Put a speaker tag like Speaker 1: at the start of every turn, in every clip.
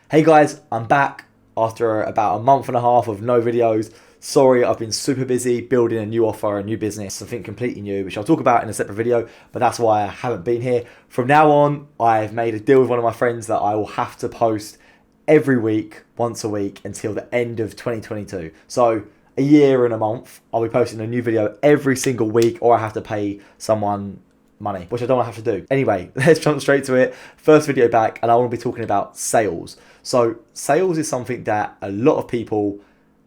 Speaker 1: Hey guys, I'm back after about a month and a half of no videos. Sorry, I've been super busy building a new offer, a new business, something completely new, which I'll talk about in a separate video, but that's why I haven't been here. From now on, I've made a deal with one of my friends that I will have to post every week, once a week, until the end of 2022. So a year and a month, I'll be posting a new video every single week, or I have to pay someone money, which I don't want to have to do. Anyway, let's jump straight to it. First video back, and I want to be talking about sales. So sales is something that a lot of people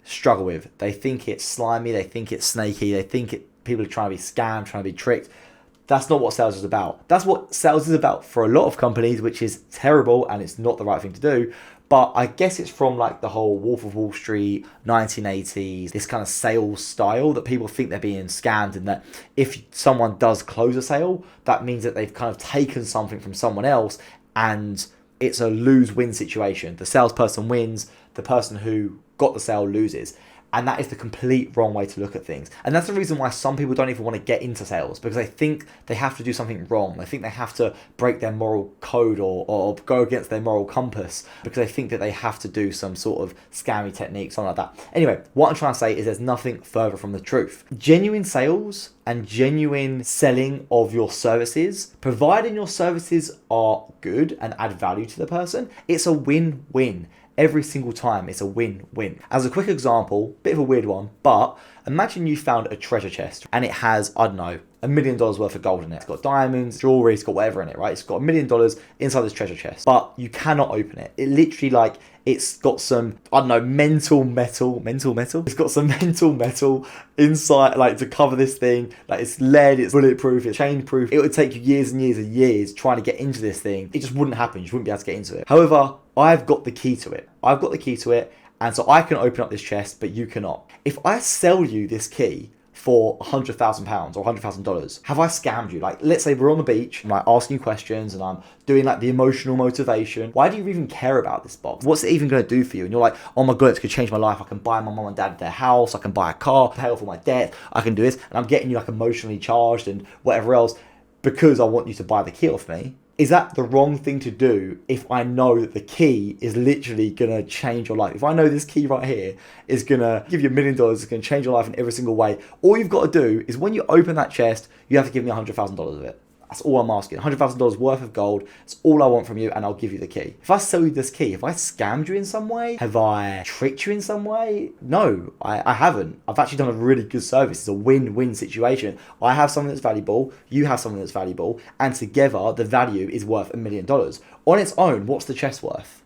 Speaker 1: struggle with. They think it's slimy, they think it's snaky, they think people are trying to be scammed, trying to be tricked. That's not what sales is about. That's what sales is about for a lot of companies, which is terrible and it's not the right thing to do. But I guess it's from like the whole Wolf of Wall Street, 1980s, this kind of sales style that people think they're being scammed, and that if someone does close a sale, that means that they've kind of taken something from someone else and it's a lose-win situation. The salesperson wins, the person who got the sale loses. And that is the complete wrong way to look at things. And that's the reason why some people don't even want to get into sales, because they think they have to do something wrong. They think they have to break their moral code or go against their moral compass, because they think that they have to do some sort of scammy technique, something like that. Anyway, what I'm trying to say is there's nothing further from the truth. Genuine sales and genuine selling of your services, providing your services are good and add value to the person, it's a win-win. Every single time, it's a win-win. As a quick example, bit of a weird one, but imagine you found a treasure chest and it has, I don't know, $1 million worth of gold in it. It's got diamonds, jewelry, it's got whatever in it, right? It's got $1 million inside this treasure chest, but you cannot open it. It literally, it's got some, I don't know, mental metal. It's got some mental metal inside, to cover this thing. It's lead, it's bulletproof, it's chain proof. It would take you years and years and years trying to get into this thing. It just wouldn't happen. You wouldn't be able to get into it. However, I've got the key to it. And so I can open up this chest, but you cannot. If I sell you this key for £100,000 or $100,000, have I scammed you? Let's say we're on the beach, I'm asking you questions and I'm doing the emotional motivation. Why do you even care about this box? What's it even going to do for you? And you're like, oh my God, it's going to change my life. I can buy my mom and dad their house. I can buy a car, pay off all my debt. I can do this. And I'm getting you emotionally charged and whatever else because I want you to buy the key off me. Is that the wrong thing to do if I know that the key is literally going to change your life? If I know this key right here is going to give you $1 million, it's going to change your life in every single way, all you've got to do is when you open that chest, you have to give me $100,000 of it. That's all I'm asking. $100,000 worth of gold. That's all I want from you, and I'll give you the key. If I sell you this key, have I scammed you in some way? Have I tricked you in some way? No, I haven't. I've actually done a really good service. It's a win-win situation. I have something that's valuable, you have something that's valuable, and together the value is worth $1 million. On its own, what's the chest worth?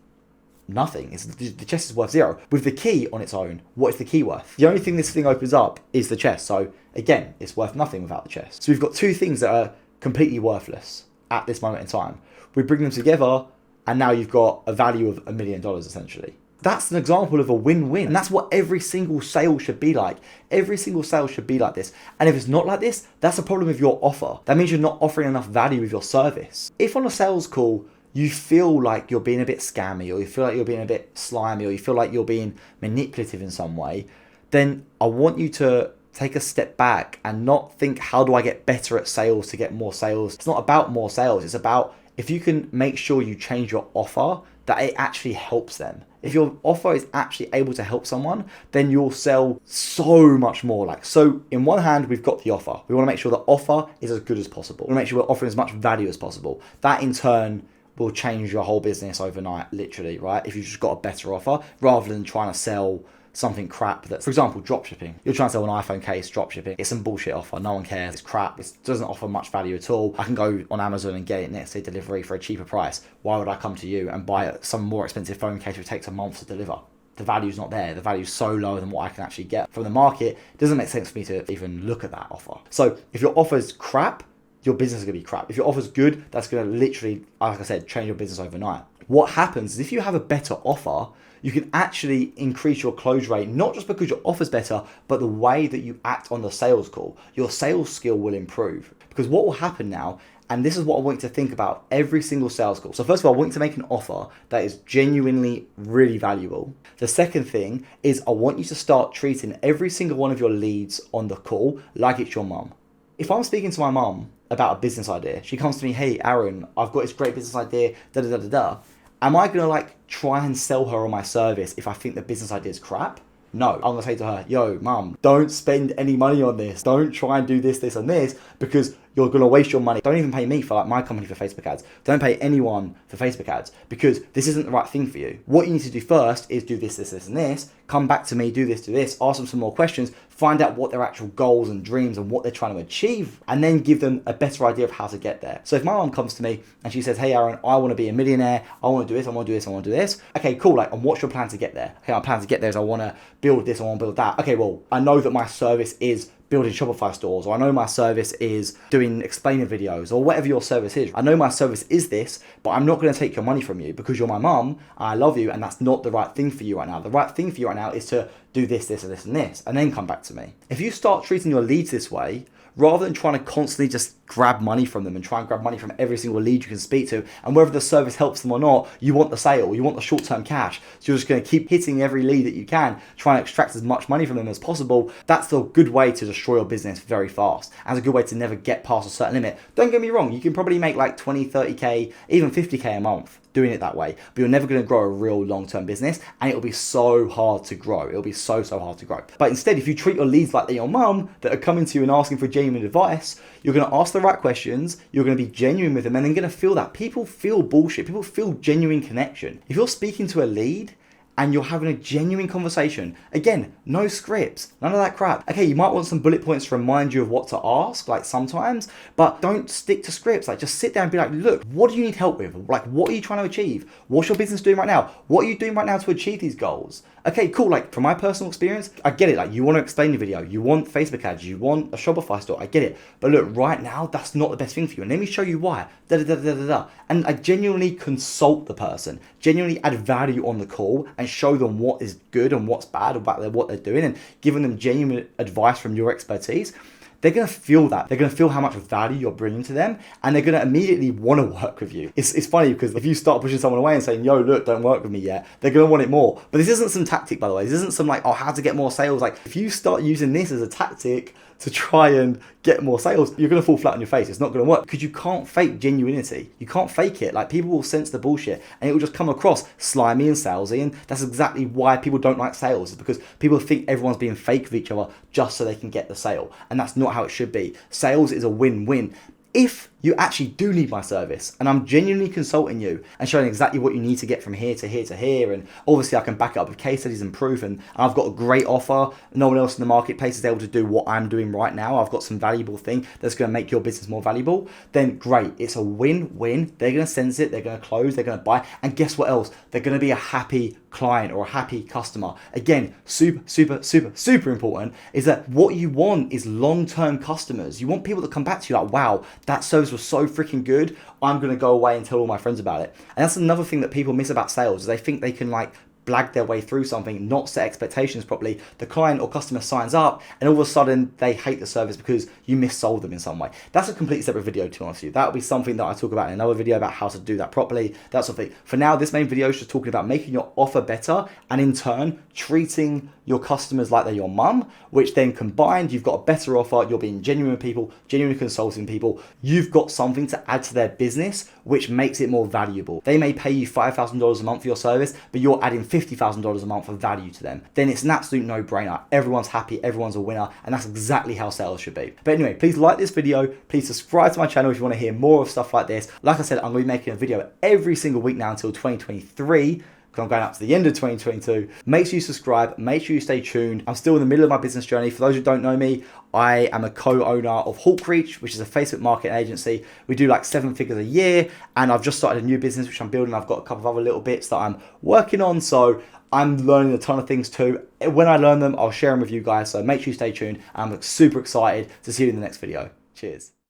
Speaker 1: Nothing. The chest is worth zero. With the key on its own, what is the key worth? The only thing this thing opens up is the chest. So again, it's worth nothing without the chest. So we've got two things that are completely worthless at this moment in time. We bring them together and now you've got a value of $1 million essentially. That's an example of a win-win. And that's what every single sale should be like. Every single sale should be like this. And if it's not like this, that's a problem with your offer. That means you're not offering enough value with your service. If on a sales call, you feel like you're being a bit scammy, or you feel like you're being a bit slimy, or you feel like you're being manipulative in some way, then I want you to take a step back and not think, how do I get better at sales to get more sales? It's not about more sales. It's about if you can make sure you change your offer, that it actually helps them. If your offer is actually able to help someone, then you'll sell so much more. So in one hand, we've got the offer. We want to make sure the offer is as good as possible. We want to make sure we're offering as much value as possible. That in turn will change your whole business overnight, literally, right? If you've just got a better offer, rather than trying to sell something crap that's, for example, dropshipping. You're trying to sell an iPhone case, dropshipping. It's some bullshit offer. No one cares. It's crap. It doesn't offer much value at all. I can go on Amazon and get it next day delivery for a cheaper price. Why would I come to you and buy some more expensive phone case which takes a month to deliver? The value's not there. The value's so lower than what I can actually get from the market. It doesn't make sense for me to even look at that offer. So if your offer's crap, your business is going to be crap. If your offer's good, that's going to literally, like I said, change your business overnight. What happens is if you have a better offer, you can actually increase your close rate, not just because your offer's better, but the way that you act on the sales call. Your sales skill will improve. Because what will happen now, and this is what I want you to think about every single sales call. So first of all, I want you to make an offer that is genuinely really valuable. The second thing is I want you to start treating every single one of your leads on the call like it's your mum. If I'm speaking to my mum about a business idea, she comes to me, hey, Arin, I've got this great business idea, da da da da da. Am I gonna like try and sell her on my service if I think the business idea is crap? No, I'm gonna say to her, yo, mum, don't spend any money on this. Don't try and do this, this, and this, because you're gonna waste your money. Don't even pay me for like my company for Facebook ads. Don't pay anyone for Facebook ads, because this isn't the right thing for you. What you need to do first is do this, this, this, and this. Come back to me, do this, ask them some more questions, find out what their actual goals and dreams and what they're trying to achieve, and then give them a better idea of how to get there. So if my mom comes to me and she says, hey Arin, I want to be a millionaire, I want to do this, I want to do this, I want to do this. Okay, cool, like, and what's your plan to get there? Okay, my plan to get there is I want to build this, I want to build that. Okay, well, I know that my service is building Shopify stores, or I know my service is doing explainer videos, or whatever your service is. I know my service is this, but I'm not going to take your money from you because you're my mum, I love you, and that's not the right thing for you right now. The right thing for you right now is to do this, this, and this, and this, and then come back to me. If you start treating your leads this way, rather than trying to constantly just grab money from them and try and grab money from every single lead you can speak to, and whether the service helps them or not, you want the sale, you want the short-term cash. So you're just going to keep hitting every lead that you can, trying to extract as much money from them as possible. That's a good way to destroy your business very fast, and it's a good way to never get past a certain limit. Don't get me wrong, you can probably make like 20, 30K, even 50K a month doing it that way, but you're never going to grow a real long-term business, and it'll be so hard to grow. It'll be so hard to grow. But instead, if you treat your leads like they're your mum that are coming to you and asking for genuine advice, you're going to ask the right questions, you're going to be genuine with them, and they're going to feel that. People feel bullshit. People feel genuine connection. If you're speaking to a lead and you're having a genuine conversation, again, no scripts, none of that crap. Okay, you might want some bullet points to remind you of what to ask, like sometimes, but don't stick to scripts. Like, just sit down and be like, look, what do you need help with? Like, what are you trying to achieve? What's your business doing right now? What are you doing right now to achieve these goals? Okay, cool. Like, from my personal experience, I get it. Like, you want to explain your video, you want Facebook ads, you want a Shopify store, I get it. But look, right now, that's not the best thing for you. And let me show you why. And I genuinely consult the person, genuinely add value on the call and show them what is good and what's bad about what they're doing, and giving them genuine advice from your expertise. They're going to feel that. They're going to feel how much value you're bringing to them, and they're going to immediately want to work with you. It's funny because if you start pushing someone away and saying, yo, look, don't work with me yet, they're going to want it more. But this isn't some tactic, by the way. This isn't some like, oh, how to get more sales. Like, if you start using this as a tactic to try and get more sales, you're going to fall flat on your face. It's not going to work because you can't fake genuinity. You can't fake it. Like, people will sense the bullshit and it will just come across slimy and salesy. And that's exactly why people don't like sales, is because people think everyone's being fake with each other just so they can get the sale. And that's not how it should be. Sales is a win-win. If you actually do need my service and I'm genuinely consulting you and showing exactly what you need to get from here to here to here, and obviously I can back it up with case studies and proof, and I've got a great offer, no one else in the marketplace is able to do what I'm doing right now, I've got some valuable thing that's going to make your business more valuable, then great, it's a win-win. They're going to sense it, they're going to close, they're going to buy, and guess what else? They're going to be a happy client or a happy customer. Again, super important is that what you want is long-term customers. You want people that come back to you like, wow, that service was so freaking good, I'm going to go away and tell all my friends about it. And that's another thing that people miss about sales, is they think they can like blag their way through something, not set expectations properly. The client or customer signs up and all of a sudden they hate the service because you missold them in some way. That's a completely separate video, to be honest with you. That will be something that I talk about in another video about how to do that properly, that sort of thing. For now, this main video is just talking about making your offer better and in turn treating your customers like they're your mum, which then combined, you've got a better offer, you're being genuine with people, genuinely consulting people, you've got something to add to their business, which makes it more valuable. They may pay you $5,000 a month for your service, but you're adding $50,000 a month of value to them. Then it's an absolute no-brainer. Everyone's happy, everyone's a winner, and that's exactly how sales should be. But anyway, please like this video, please subscribe to my channel if you want to hear more of stuff like this. Like I said, I'm going to be making a video every single week now until 2023. I'm going up to the end of 2022. Make sure you subscribe, make sure you stay tuned. I'm still in the middle of my business journey. For those who don't know me, I am a co-owner of Hawk Reach, which is a Facebook marketing agency. We do like 7 figures a year, and I've just started a new business which I'm building. I've got a couple of other little bits that I'm working on, so I'm learning a ton of things too. When I learn them, I'll share them with you guys, so make sure you stay tuned. I'm super excited to see you in the next video. Cheers.